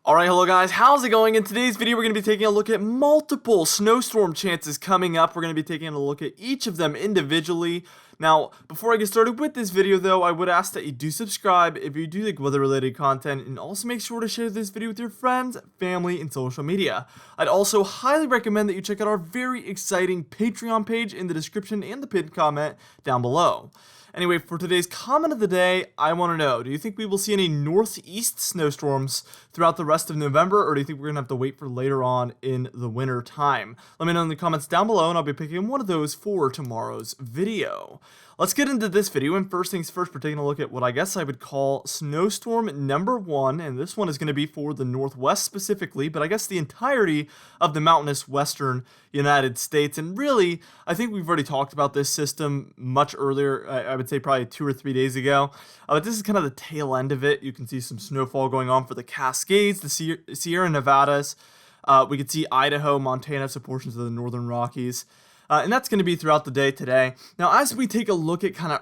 Alright, hello guys, how's it going? In today's video, we're going to be taking a look at multiple snowstorm chances coming up. We're going to be taking a look at each of them individually. Now, before I get started with this video though, I would ask that you do subscribe if you do like weather-related content, and also make sure to share this video with your friends, family, and social media. I'd also highly recommend that you check out our very exciting Patreon page in the description and the pinned comment down below. Anyway, for today's comment of the day, I want to know, do you think we will see any northeast snowstorms throughout the rest of November, or do you think we're going to have to wait for later on in the winter time? Let me know in the comments down below, and I'll be picking one of those for tomorrow's video. Let's get into this video, and first things first, we're taking a look at what I guess I would call snowstorm number 1, and this one is going to be for the Northwest specifically, but I guess the entirety of the mountainous western United States. And really, I think we've already talked about this system much earlier, I would say probably 2 or 3 days ago, but this is kind of the tail end of it. You can see some snowfall going on for the Cascades, the Sierra Nevadas. We could see Idaho, Montana, some portions of the northern Rockies. And that's going to be throughout the day today. Now, as we take a look at kind of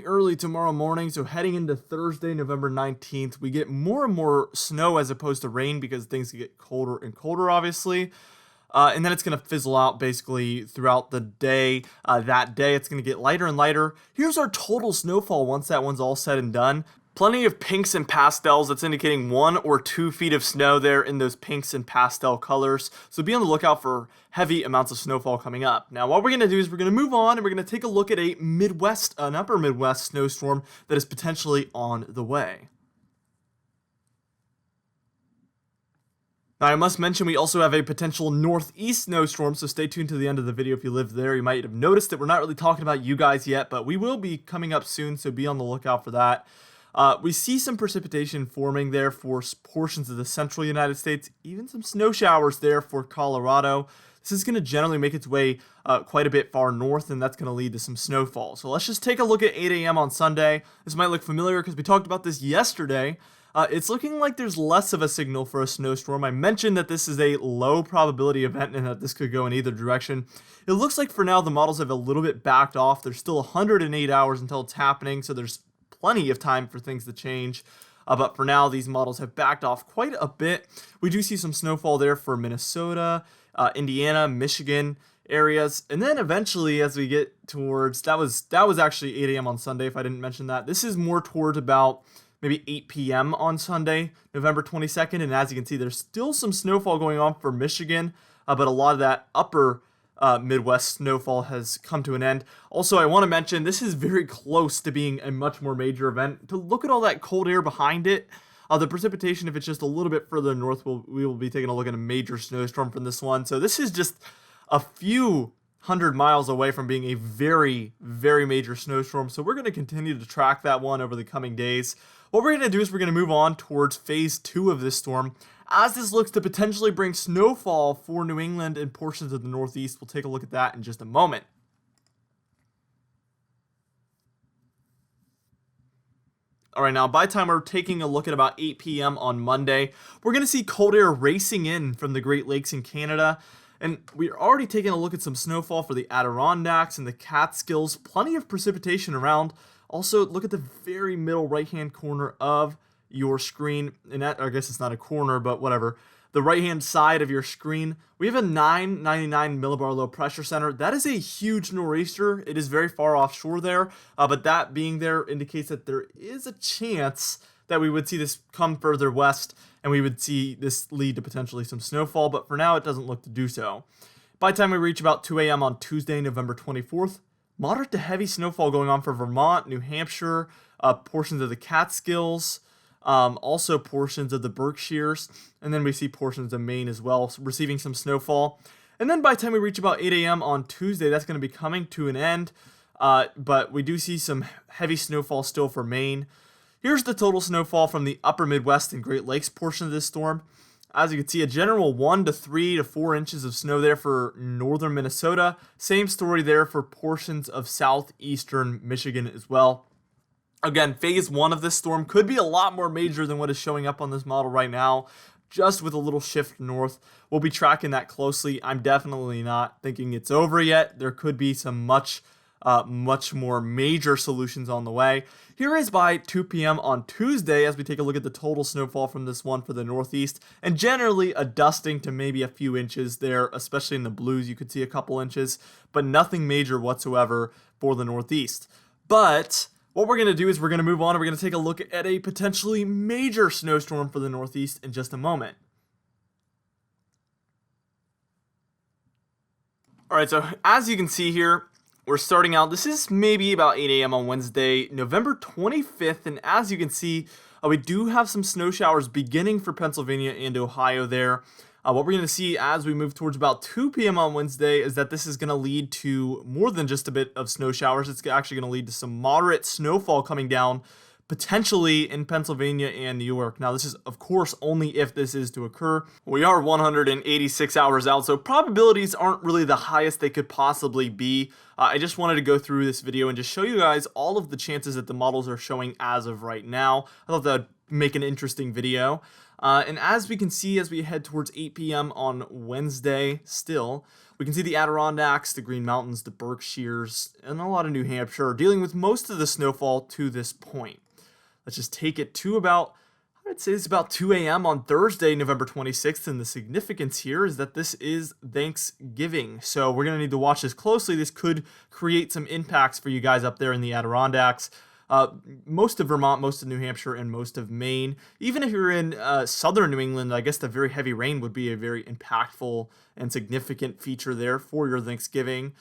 early tomorrow morning, so heading into Thursday, November 19th, we get more and more snow as opposed to rain because things get colder and colder, obviously. And then it's going to fizzle out basically throughout the day. That day, it's going to get lighter and lighter. Here's our total snowfall once that one's all said and done. Plenty of pinks and pastels. That's indicating 1 or 2 feet of snow there in those pinks and pastel colors. So be on the lookout for heavy amounts of snowfall coming up. Now, what we're going to do is we're going to move on and we're going to take a look at an upper Midwest snowstorm that is potentially on the way. Now, I must mention we also have a potential northeast snowstorm, so stay tuned to the end of the video if you live there. You might have noticed that we're not really talking about you guys yet, but we will be coming up soon, so be on the lookout for that. We see some precipitation forming there for portions of the central United States, even some snow showers there for Colorado. This is going to generally make its way quite a bit far north, and that's going to lead to some snowfall. So let's just take a look at 8 a.m. on Sunday. This might look familiar because we talked about this yesterday. It's looking like there's less of a signal for a snowstorm. I mentioned that this is a low probability event and that this could go in either direction. It looks like for now the models have a little bit backed off. There's still 108 hours until it's happening, so there's plenty of time for things to change. But for now, these models have backed off quite a bit. We do see some snowfall there for Minnesota, Indiana, Michigan areas. And then eventually, as we get towards, that was actually 8 a.m. on Sunday, if I didn't mention that. This is more towards about maybe 8 p.m. on Sunday, November 22nd. And as you can see, there's still some snowfall going on for Michigan, but a lot of that upper Midwest snowfall has come to an end. Also, I want to mention this is very close to being a much more major event. To look at all that cold air behind it, the precipitation, if it's just a little bit further north, we will be taking a look at a major snowstorm from this one. So this is just a few 100 miles away from being a very, very major snowstorm. So we're going to continue to track that one over the coming days. What we're going to do is we're going to move on towards phase 2 of this storm. As this looks to potentially bring snowfall for New England and portions of the Northeast, we'll take a look at that in just a moment. Alright, now by the time we're taking a look at about 8 p.m. on Monday, we're going to see cold air racing in from the Great Lakes in Canada. And we're already taking a look at some snowfall for the Adirondacks and the Catskills. Plenty of precipitation around. Also, look at the very middle right-hand corner of your screen, and that, I guess it's not a corner, but whatever, the right-hand side of your screen, we have a 999 millibar low pressure center. That is a huge nor'easter. It is very far offshore there, but that being there indicates that there is a chance that we would see this come further west, and we would see this lead to potentially some snowfall, but for now, it doesn't look to do so. By the time we reach about 2 a.m. on Tuesday, November 24th, moderate to heavy snowfall going on for Vermont, New Hampshire, portions of the Catskills, also portions of the Berkshires, and then we see portions of Maine as well receiving some snowfall. And then by the time we reach about 8 a.m. on Tuesday, that's going to be coming to an end, but we do see some heavy snowfall still for Maine. Here's the total snowfall from the upper Midwest and Great Lakes portion of this storm. As you can see, a general 1 to 3 to 4 inches of snow there for northern Minnesota. Same story there for portions of southeastern Michigan as well. Again, phase 1 of this storm could be a lot more major than what is showing up on this model right now, just with a little shift north. We'll be tracking that closely. I'm definitely not thinking it's over yet. There could be some much much more major solutions on the way. Here is by 2 p.m. on Tuesday as we take a look at the total snowfall from this one for the Northeast, and generally a dusting to maybe a few inches there, especially in the blues you could see a couple inches, but nothing major whatsoever for the Northeast. But what we're going to do is we're going to move on and we're going to take a look at a potentially major snowstorm for the Northeast in just a moment. Alright, so as you can see here, we're starting out, this is maybe about 8 a.m. on Wednesday, November 25th, and as you can see, we do have some snow showers beginning for Pennsylvania and Ohio there. What we're going to see as we move towards about 2 p.m. on Wednesday is that this is going to lead to more than just a bit of snow showers. It's actually going to lead to some moderate snowfall coming down, potentially in Pennsylvania and New York. Now, this is, of course, only if this is to occur. We are 186 hours out, so probabilities aren't really the highest they could possibly be. I just wanted to go through this video and just show you guys all of the chances that the models are showing as of right now. I thought that would make an interesting video. And as we can see, as we head towards 8 p.m. on Wednesday still, we can see the Adirondacks, the Green Mountains, the Berkshires, and a lot of New Hampshire are dealing with most of the snowfall to this point. Let's just take it to about, I'd say it's about 2 a.m. on Thursday, November 26th, and the significance here is that this is Thanksgiving, so we're going to need to watch this closely. This could create some impacts for you guys up there in the Adirondacks. Most of Vermont, most of New Hampshire, and most of Maine. Even if you're in southern New England, I guess the very heavy rain would be a very impactful and significant feature there for your Thanksgiving.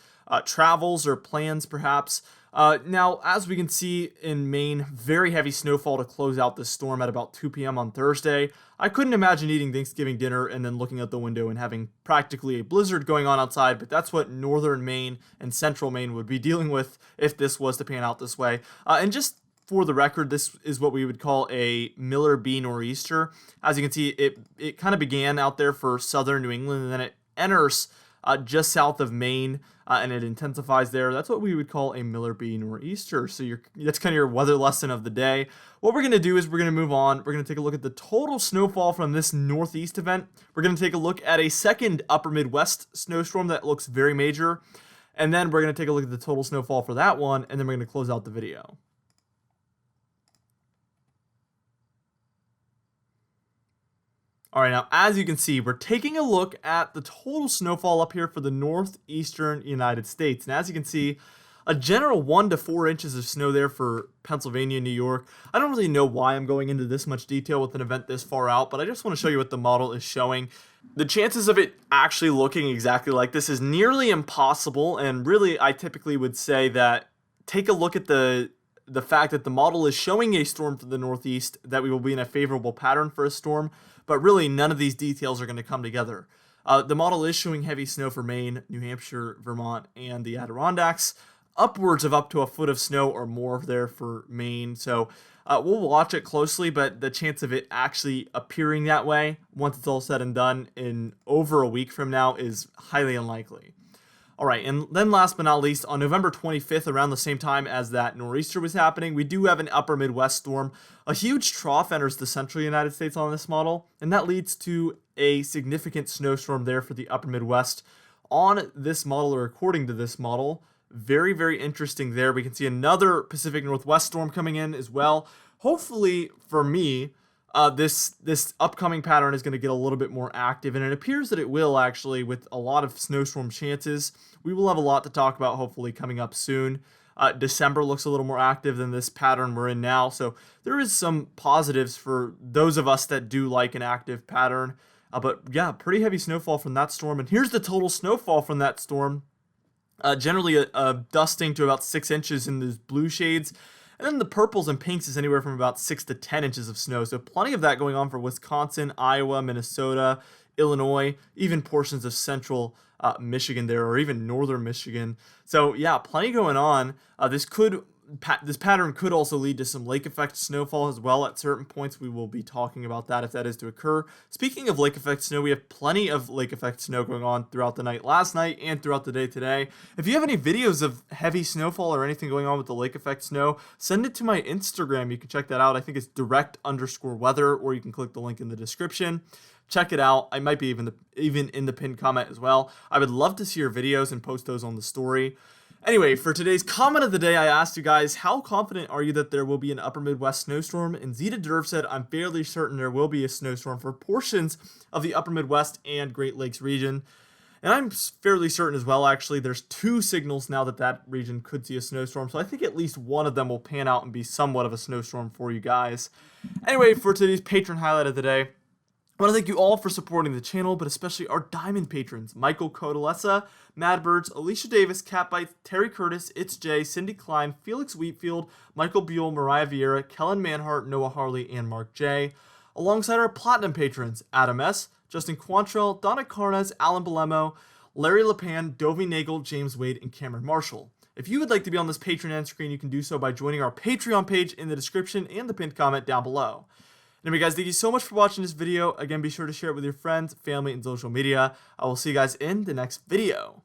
Travels or plans, perhaps. Now, as we can see in Maine, very heavy snowfall to close out this storm at about 2 p.m. on Thursday. I couldn't imagine eating Thanksgiving dinner and then looking out the window and having practically a blizzard going on outside, but that's what northern Maine and central Maine would be dealing with if this was to pan out this way. And just for the record, this is what we would call a Miller B nor'easter. As you can see, it kind of began out there for southern New England, and then it enters just south of Maine, and it intensifies there. That's what we would call a Miller B nor'easter. So that's kind of your weather lesson of the day. What we're going to do is we're going to move on. We're going to take a look at the total snowfall from this Northeast event. We're going to take a look at a second upper Midwest snowstorm that looks very major. And then we're going to take a look at the total snowfall for that one, and then we're going to close out the video. Alright, now as you can see, we're taking a look at the total snowfall up here for the northeastern United States. And as you can see, a general 1 to 4 inches of snow there for Pennsylvania, New York. I don't really know why I'm going into this much detail with an event this far out, but I just want to show you what the model is showing. The chances of it actually looking exactly like this is nearly impossible, and really I typically would say that take a look at the fact that the model is showing a storm for the Northeast, that we will be in a favorable pattern for a storm, but really none of these details are going to come together. The model is showing heavy snow for Maine, New Hampshire, Vermont, and the Adirondacks. Upwards of up to a foot of snow or more there for Maine. So we'll watch it closely, but the chance of it actually appearing that way once it's all said and done in over a week from now is highly unlikely. All right, and then last but not least, on November 25th, around the same time as that nor'easter was happening, we do have an upper Midwest storm. A huge trough enters the central United States on this model, and that leads to a significant snowstorm there for the upper Midwest on this model, or according to this model. Very, very interesting there. We can see another Pacific Northwest storm coming in as well. Hopefully, for me, this upcoming pattern is going to get a little bit more active, and it appears that it will actually with a lot of snowstorm chances. We will have a lot to talk about hopefully coming up soon. December looks a little more active than this pattern we're in now, so there is some positives for those of us that do like an active pattern. But yeah, pretty heavy snowfall from that storm, and here's the total snowfall from that storm. Generally a dusting to about 6 inches in those blue shades. And then the purples and pinks is anywhere from about 6 to 10 inches of snow. So plenty of that going on for Wisconsin, Iowa, Minnesota, Illinois, even portions of central Michigan there, or even northern Michigan. So yeah, plenty going on. This pattern could also lead to some lake effect snowfall as well at certain points. We will be talking about that if that is to occur. Speaking of lake effect snow, we have plenty of lake effect snow going on throughout the night last night and throughout the day today. If you have any videos of heavy snowfall or anything going on with the lake effect snow, send it to my Instagram. You can check that out. I think it's direct_weather, or you can click the link in the description. Check it out. I might be even in the pinned comment as well. I would love to see your videos and post those on the story. Anyway, for today's comment of the day, I asked you guys, how confident are you that there will be an upper Midwest snowstorm? And Zeta Derv said, I'm fairly certain there will be a snowstorm for portions of the upper Midwest and Great Lakes region. And I'm fairly certain as well, actually. There's 2 signals now that that region could see a snowstorm, so I think at least one of them will pan out and be somewhat of a snowstorm for you guys. Anyway, for today's patron highlight of the day, I want to thank you all for supporting the channel, but especially our diamond patrons: Michael Codalessa, Madbirds, Alicia Davis, Catbite, Terry Curtis, It's Jay, Cindy Klein, Felix Wheatfield, Michael Buell, Mariah Vieira, Kellen Manhart, Noah Harley, and Mark J. Alongside our platinum patrons: Adam S., Justin Quantrell, Donna Carnes, Alan Belemo, Larry LePan, Dovey Nagel, James Wade, and Cameron Marshall. If you would like to be on this Patreon end screen, you can do so by joining our Patreon page in the description and the pinned comment down below. Anyway, guys, thank you so much for watching this video. Again, be sure to share it with your friends, family, and social media. I will see you guys in the next video.